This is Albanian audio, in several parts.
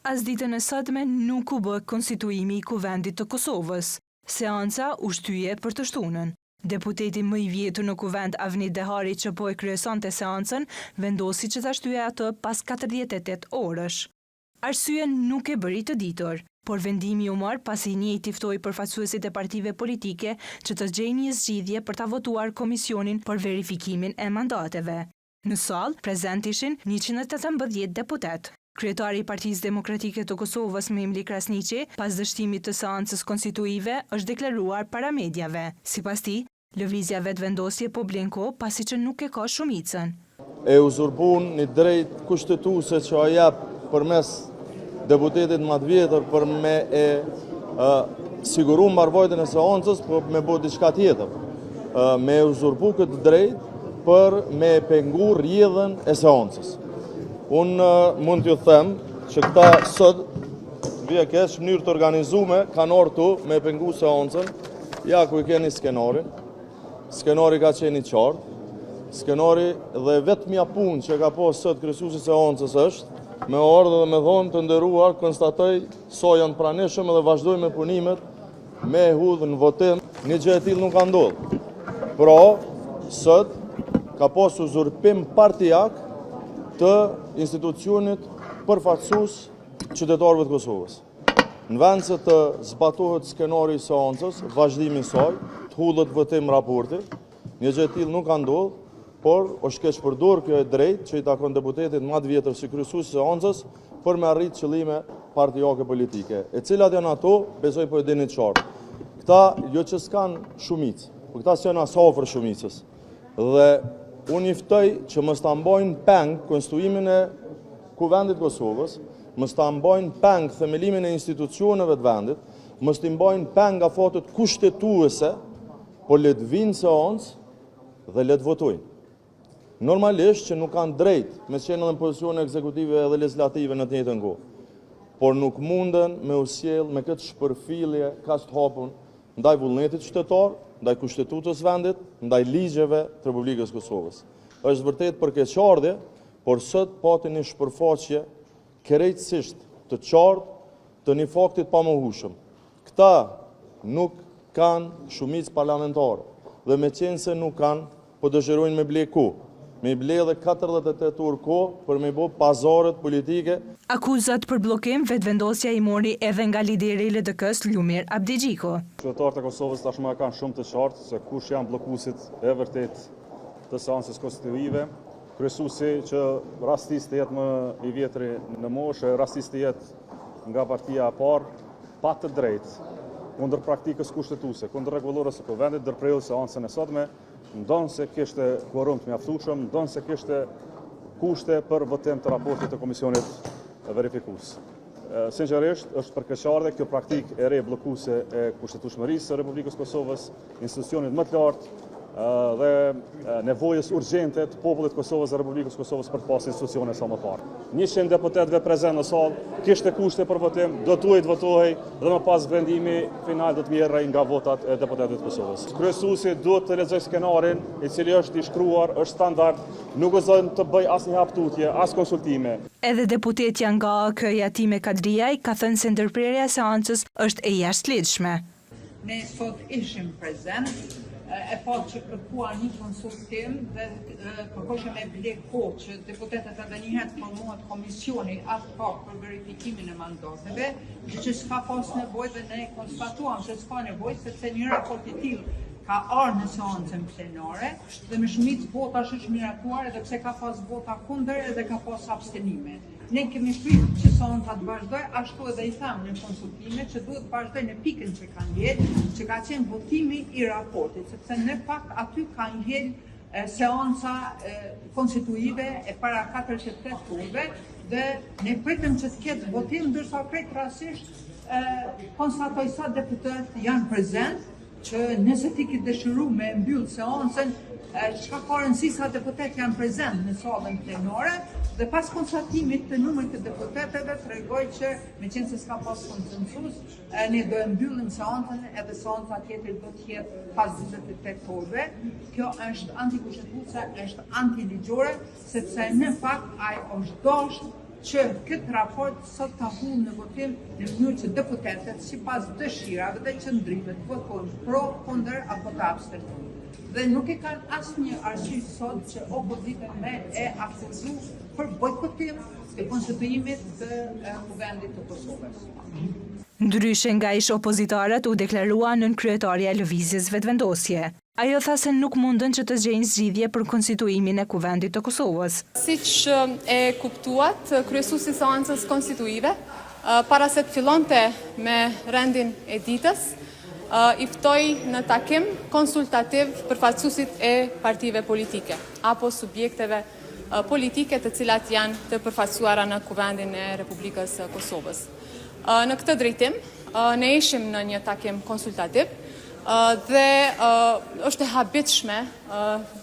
As ditën e sotme nuk u bë konstituimi i Kuvendit të Kosovës. Seanca u shtyje për të shtunën. Deputeti më i vjetur në Kuvend Avnit Dehari që po e kryesonte seancën, vendosi që ta shtyje atë pas 48 orësh. Arsye nuk e bëri të ditur, por vendimi u marr pasi i njëjti ftoi përfaqësuesit e partive politike që të gjejnë një zgjidhje për ta votuar komisionin për verifikimin e mandateve. Në sallë prezent ishin 118 deputet. Kryetari i Partisë Demokratike të Kosovës Memli Krasniqi, pas dështimit të seancës konstituive, është deklaruar para mediave. Sipas tij, lëvizja vetëvendosje po blen kohë pasi që nuk e ka shumicën. E uzurpuar një drejt kushtetuese që a jep përmes deputetit më të vjetër për me siguru mbarvajtjen e seancës, por me bë diçka tjetër. Me uzurpu këtë drejt për me pengu rrjedhën e seancës. Unë mund t'ju them që këta sot vje kesh mënyrë të organizume kanë orë tu me pengu seancën. Ja ku i keni skenarin. Skenari ka qenë i qartë. Skenari dhe vetmja punë që ka pas sot kryesuesi i seancës është me ardhur dhe me thonë të nderuar konstatoj sa janë pranishëm dhe vazhdojmë me punimet me hudhë në votim. Një gjë e tillë nuk ka ndodhur. Pra, sot ka pas uzurpim partijak të institucionit përfaqësues qytetarëve të Kosovës. Në vend se të zbatohet skenari i seancës, vazhdimi i saj, të hudhet votim raporti, një gjë e tillë nuk ka ndodhur, por është keq përdorur kjo e drejtë që i takon deputetit më të vjetër si kryesues i seancës për me arrit qëllime partijake politike, e cilat janë ato, besoj po e dini qartë. Këta jo që s'kan shumicë, por këta janë as afër shumicës. Dhe unë i ftoj që mos ta mbajnë peng konstituimin e Kuvendit Kosovës, mos ta mbajnë peng themelimin e institucioneve të vendit, mos t'i mbajnë peng nga fatet kushtetuese, por le të vinë seancë dhe le të votojnë. Normalisht që nuk kanë drejt me qenë edhe në pozicione ekzekutive dhe legislative në të njëjtën kohë, por nuk munden me u sjell me këtë shpërfillje kaq të hapur ndaj vullnetit qytetar, ndaj kushtetutës vendit, ndaj ligjeve të Republikës Kosovës. Është vërtet përkeqardhje, por sot pati një shpërfaqje krejtësisht të qartë të një faktit pamohshëm. Këta nuk kanë shumicë parlamentare dhe me qenë se nuk kanë, po dëshirojnë me ble kohë. Me ble dhe 48 orë kohë për me bo pazaret politike. Akuzat për blokim vetëvendosja i mori edhe nga lideri i LDK-s Lumir Abdigjiko. Qytetarët e Kosovës tashmë kanë shumë të qartë se kush janë bllokuesit e vërtet të seancës konstituive. Kryesuesi që rastis të jetë më i vjetri në moshë, rastis të jetë nga partia e parë, pa të drejtë kundër praktikës kushtetuese, kundër rregullores së Kuvendit, ndërprerë seancën e sotme, ndonë se kishte kvorum të mjaftueshëm, ndonë se kishte kushte për votim të raportit të komisionit verifikues. Sinqerisht, është përkeqardhje kjo praktikë e re bllokuese e kushtetueshmërisë së Republikës Kosovës, institucionit më të lartë dhe nevojës urgjente të popullit të Kosovës dhe Republikës Kosovës për të pasur institucione sa më parë. 100 deputetëve prezent në sallë, kishte kushte për votim, do duhet votohej dhe më pas vendimi final do të merrej nga votat e deputetëve të Kosovës. Kryesuesi duhet të lexojë skenarin, i cili është i shkruar, është standard, nuk gëzon të bëj asnjë haptutje, as konsultime. Edhe deputetja nga AKJ Time Kadriaj ka thënë se ndërprerja e seancës është e jashtëligjshme. Ne sot ishim prezent, e pa që kërkuar një konsultim dhe kërkoshe me ble kohë që deputetët edhe njëherë të formohet komisioni ad hoc për verifikimin e mandateve, që s'ka pas nevojë dhe ne konstatuam se s'ka nevojë sepse një raport i tillë ka ardhur në seancën plenare dhe me shumicë votash është miratuar edhe pse ka pas vota kundër edhe ka pas abstenime. Ne kemi frikë që seanca të vazhdojë, ashtu edhe i tham në konsultime që duhet vazhdojë në pikën që ka ngel, që ka qenë votimi i raportit, sepse në fakt aty ka ngel seanca konstituive e para 48 orëve dhe ne pritem që të ketë votim, ndërsa krejtësisht konstatoj sa deputet janë prezent, që nëse ti ki dëshiru me mbyll seancën, çka ka rëndësi sa deputet janë prezent në sallën plenare, dhe pas konstatimit të numrit të deputetëve tregoj që meqenëse se s'ka pas konsensus, ne do e mbyllim seancën edhe seanca tjetër do të jetë pas 48 orëve. Kjo është antikushtetuese, është antiligjore, sepse në fakt ai është dashur që këtë raport sot ta humbë në votim në mënyrë që deputetët sipas dëshirave dhe qëndrimit votojnë pro, kundër apo të abstenojnë. Dhe nuk e kanë asnjë arsye sot që opozita me e akuzu për bojkotim të konstituimit të Kuvendit të Kosovës. Ndryshe nga ish opozitarët u deklarua nën kryetarja e lëvizjes vetëvendosje. Ajo tha se nuk mundën që të zgjejnë zgjidhje për konstituimin e Kuvendit të Kosovës. Siç e kuptuat, kryesuesi i seancës konstituive, para se të fillonte me rendin e ditës, i ftoi në takim konsultativ përfaqësuesit e partive politike apo subjekteve politike të cilat janë të përfaqësuara në Kuvendin e Republikës së Kosovës. Në këtë drejtim, ne ishim në një takim konsultativ dhe është e habitshme,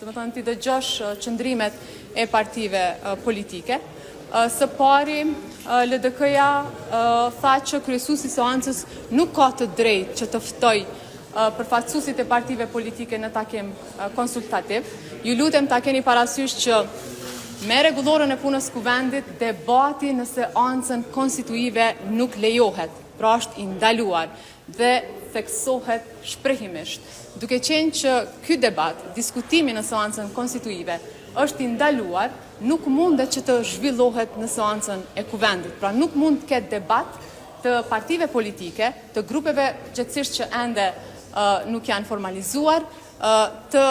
domethënë ti dëgjosh qëndrimet e partive politike. Së pari, LDK-ja tha që kryesuesi i seancës nuk ka të drejtë që të ftoj përfaqësuesit e partive politike në takim konsultativ. Ju lutem ta keni parasysh që me rregullorën e punës Kuvendit, debati në seancën konstituive nuk lejohet, pra është i ndaluar dhe theksohet shprehimisht. Duke qenë që ky debat, diskutimi në seancën konstituive, është i ndaluar, nuk mundet që të zhvillohet në seancën e Kuvendit. Pra nuk mund të ketë debat të partive politike, të grupeve gjithësisht që ende nuk janë formalizuar, të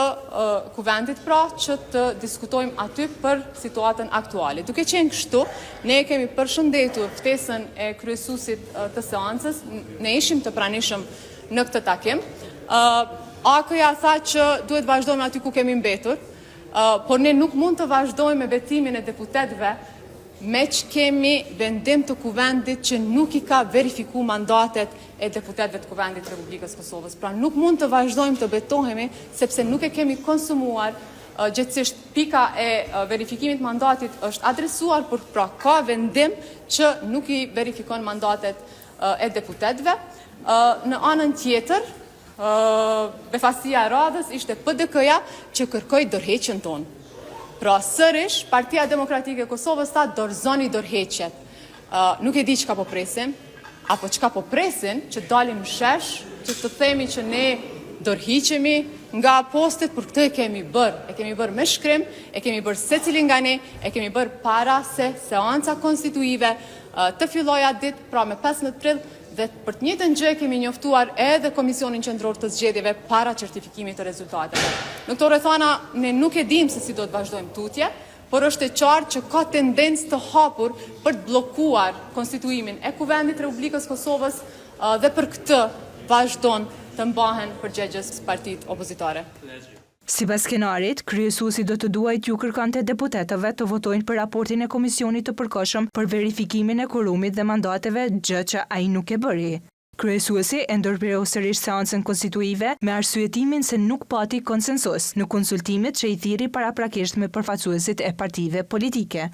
Kuvendit pra që të diskutojmë aty për situatën aktuale. Duke qenë kështu, ne kemi përshëndetur ftesën e kryesuesit të seancës, ne ishim të pranishëm në këtë takim. AK-ja tha që duhet vazhdojmë aty ku kemi mbetur, por ne nuk mund të vazhdojmë me betimin e deputetëve me që kemi vendim të Kuvendit që nuk i ka verifiku mandatet e deputetëve të Kuvendit të Republikës Kosovës. Pra nuk mund të vazhdojmë të betohemi sepse nuk e kemi konsumuar gjithësisht pika e verifikimit mandatit është adresuar, por pra ka vendim që nuk i verifikon mandatet e deputetëve. Në anën tjetër, befasia e radhës ishte PDK-ja që kërkoi dorëheqjen tonë. Pra sërish, Partia Demokratike e Kosovës tha dorëzoni dorëheqjet. Nuk e di çka po presim, apo çka po presin që dalim në shesh, që të themi që ne dorëhiqemi nga postet, për këtë e kemi bërë. E kemi bërë me shkrim, e kemi bërë secili nga ne, e kemi bërë para se seanca konstituive të fillojë atë ditë, pra me 15 prill, dhe për të njëjtën gjë kemi njoftuar edhe Komisionin Qendror të Zgjedhjeve para certifikimit të rezultateve. Në këto rrethana ne nuk e dimë se si do të vazhdojmë tutje, por është e qartë që ka tendencë të hapur për të bllokuar konstituimin e Kuvendit të Republikës Kosovës dhe për këtë vazhdon të mbahen përgjegjës partitë opozitare. Sipas skenarit, kryesuesi do të duajë t'ju kërkonte deputetëve të votojnë për raportin e komisionit të përkohshëm për verifikimin e quorumit dhe mandateve, gjë që ai nuk e bëri. Kryesuesi e ndërpireu sërish seancën konstituive me arsyetimin se nuk pati konsensus në konsultimet që i thirri paraprakisht me përfaqësuesit e partive politike.